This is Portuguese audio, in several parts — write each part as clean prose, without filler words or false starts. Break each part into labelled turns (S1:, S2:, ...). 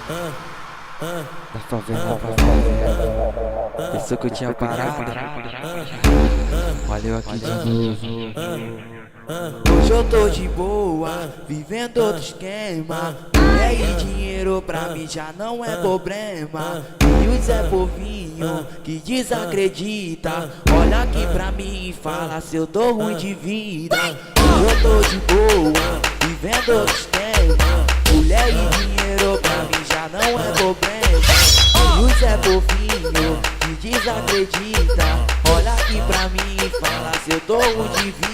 S1: Da favela pra favela. Pensou que eu tinha parado? Valeu aqui de novo.
S2: Hoje eu tô de boa, vivendo outro esquema. Mulher e dinheiro pra mim já não é problema. E o Zé Povinho que desacredita, olha aqui pra mim e fala se eu tô ruim de vida. Hoje eu tô de boa, vivendo outro esquema. Mulher e dinheiro pra mim já não é problema. E o Zé Povinho que desacredita, olha aqui pra mim e fala se eu tô ruim de vida.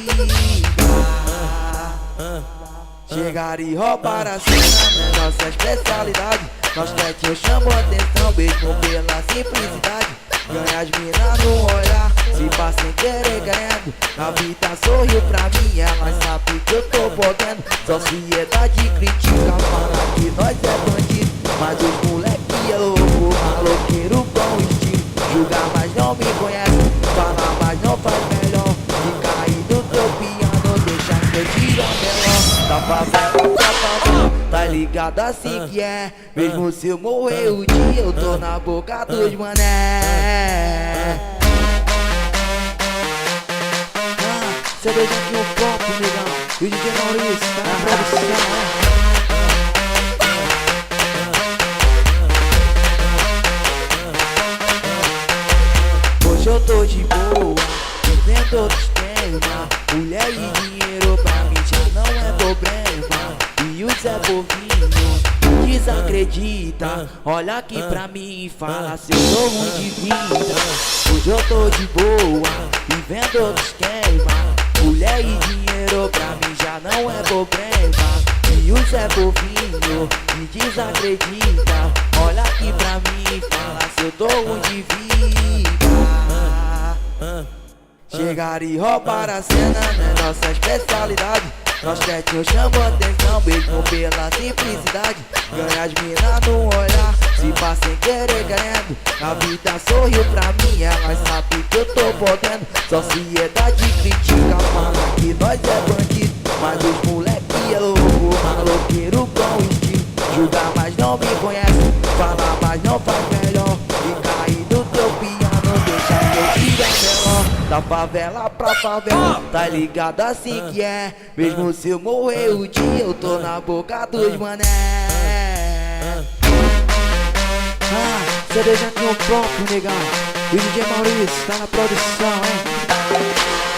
S2: Chegar e roubar a cena é nossa especialidade. Nós quietinhos chamam atenção, mesmo pela simplicidade. Ganha as minas no olhar, se passa sem querer querendo. A vida sorriu pra mim, ela sabe que eu tô podendo. Sociedade critica, fala que nós é bandido, mas os moleque é louco, maloqueiro com estilo. Julga mas não me conhece, fala mas não faz melhor. Fica aí no teu piano, deixa que eu tiro a melhor. Da favela pra favela, tá ligado assim que é. Mesmo se eu morrer o dia, eu tô na boca dos mané. Cerveja aqui um copo, negão. E o DJ Maurício tá na produção, Hoje eu tô de boa, vivendo outro esquema. Mulher e dinheiro pra mim já não é problema. E o Zé Povinho desacredita, olha aqui pra mim e fala se eu tô ruim de vida. Hoje eu tô de boa, vivendo outro esquema. Mulher e dinheiro pra mim já não é problema. E o Zé Povinho desacredita, olha aqui pra mim e fala se eu tô ruim de vida. Chegar e roubar a cena é nossa especialidade. Nós quietinhos chamam atenção, mesmo pela simplicidade. Ganha as minas no olhar, se passa sem querer querendo. A vida sorriu pra mim, elas sabem que eu tô podendo. Sociedade critica, fala que nós é bandido, mas os moleque é louco, maloqueiro com estilo. Julga mas não me conhece, fala mas não faz melhor. Fica aí no teu piano, deixa que eu tire a melhor. Da favela pra favela, tá ligado assim que é. Mesmo se eu morrer o dia, eu tô na boca dos mané. Cerveja aqui um copo, negão. E o DJ Maurício tá na produção, hein?